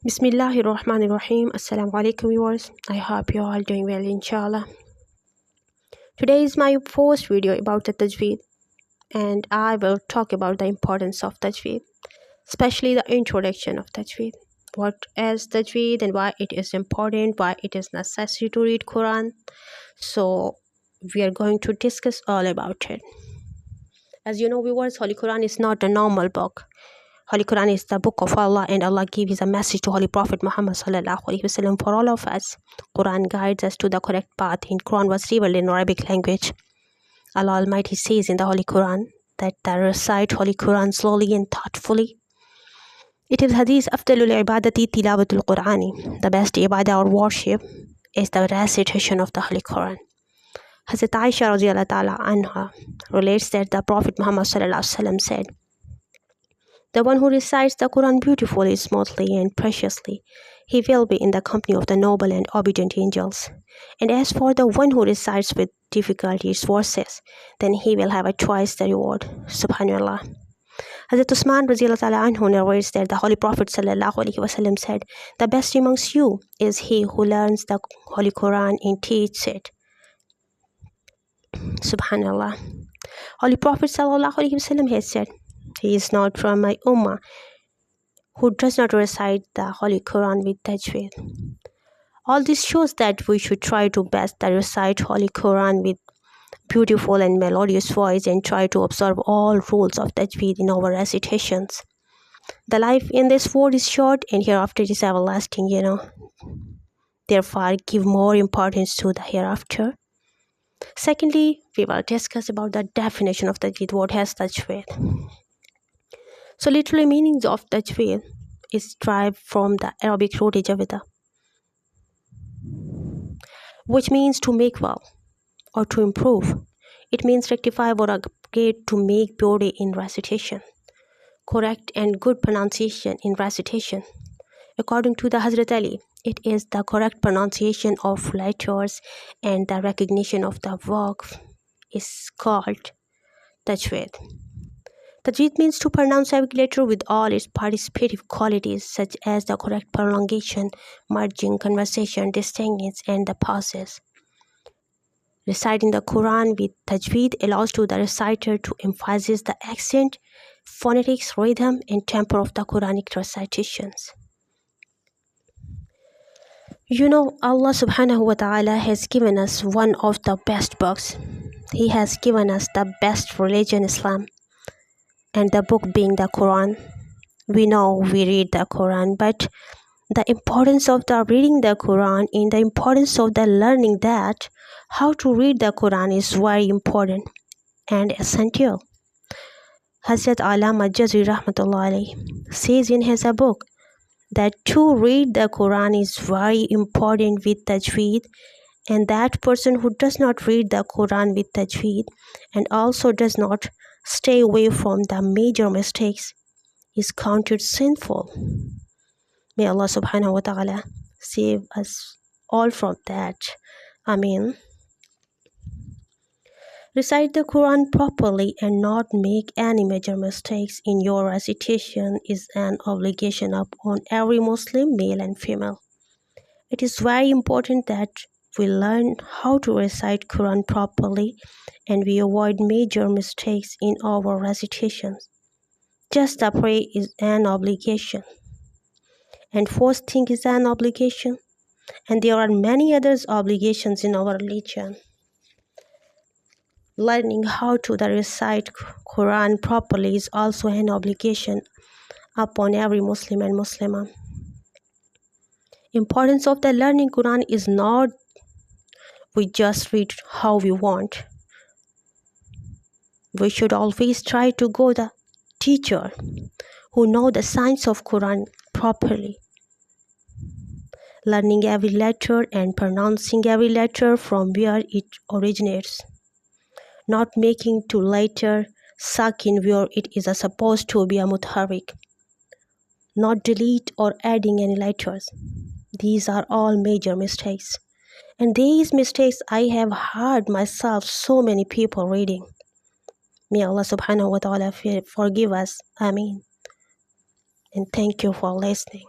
Bismillahirrahmanirrahim. Assalamu alaikum viewers. I hope you are all doing well, inshallah. Today is my first video about the Tajweed, and I will talk about the importance of Tajweed, especially the introduction of Tajweed. What is Tajweed and why it is important, why it is necessary to read Quran. So we are going to discuss all about it. As you know, viewers, Holy Quran is not a normal book. Holy Quran is the book of Allah, and Allah gives His message to Holy Prophet Muhammad sallallahu alaihi wasallam for all of us. Quran guides us to the correct path. In Quran was revealed in Arabic language. Allah Almighty says in the Holy Quran that they recite Holy Quran slowly and thoughtfully. It is Hadith Afdalul Ibadati Tilawatul Qurani. The best ibadah or worship is the recitation of the Holy Quran. Hazrat Aisha radiallahu ta'ala anha relates that the Prophet Muhammad sallallahu alaihi wasallam said, "The one who recites the Quran beautifully, smoothly, and preciously, he will be in the company of the noble and obedient angels. And as for the one who recites with difficulty its verses, then he will have a twice the reward." Subhanallah. Hazrat Usman radiallahu ta'ala anhu narrates that the Holy Prophet sallallahu alaihi wasallam said, "The best amongst you is he who learns the Holy Quran and teaches it." Subhanallah. Holy Prophet sallallahu alaihi wasallam has said, "He is not from my ummah who does not recite the Holy Quran with Tajweed." All this shows that we should try to best recite Holy Quran with beautiful and melodious voice and try to observe all rules of Tajweed in our recitations. The life in this world is short and hereafter is everlasting, Therefore, give more importance to the hereafter. Secondly, we will discuss about the definition of Tajweed. What has Tajweed? So literally meanings of Tajweed is derived from the Arabic root Tajwida, which means to make well or to improve. It means rectify or upgrade, to make beauty in recitation, correct and good pronunciation in recitation. According to the Hazrat Ali, it is the correct pronunciation of letters and the recognition of the work is called Tajweed. Tajweed means to pronounce every letter with all its participative qualities, such as the correct prolongation, merging, conversation, distinctions, and the pauses. Reciting the Quran with Tajweed allows to the reciter to emphasize the accent, phonetics, rhythm, and tempo of the Quranic recitations. Allah subhanahu wa ta'ala has given us one of the best books. He has given us the best religion, Islam, and the book being the Quran. We know we read the Quran, but the importance of the reading the Quran and the importance of the learning that how to read the Quran is very important and essential. Hazrat Allama Jazri rahmatullah alayhi says in his book that to read the Quran is very important with Tajweed, and that person who does not read the Quran with Tajweed and also does not stay away from the major mistakes is counted sinful. May Allah subhanahu wa ta'ala save us all from that. Ameen. Recite the Quran properly and not make any major mistakes in your recitation is an obligation upon every Muslim, male and female. It is very important that we learn how to recite Quran properly and we avoid major mistakes in our recitations. Just the prayer is an obligation, and fasting is an obligation, and there are many other obligations in our religion. Learning how to recite Quran properly is also an obligation upon every Muslim and Muslimah. Importance of the learning Quran is not we just read how we want. We should always try to go the teacher who know the science of Quran properly. Learning every letter and pronouncing every letter from where it originates. Not making to later suck in where it is supposed to be a mutharik. Not delete or adding any letters. These are all major mistakes. And these mistakes I have heard myself so many people reading. May Allah subhanahu wa ta'ala forgive us. Ameen. And thank you for listening.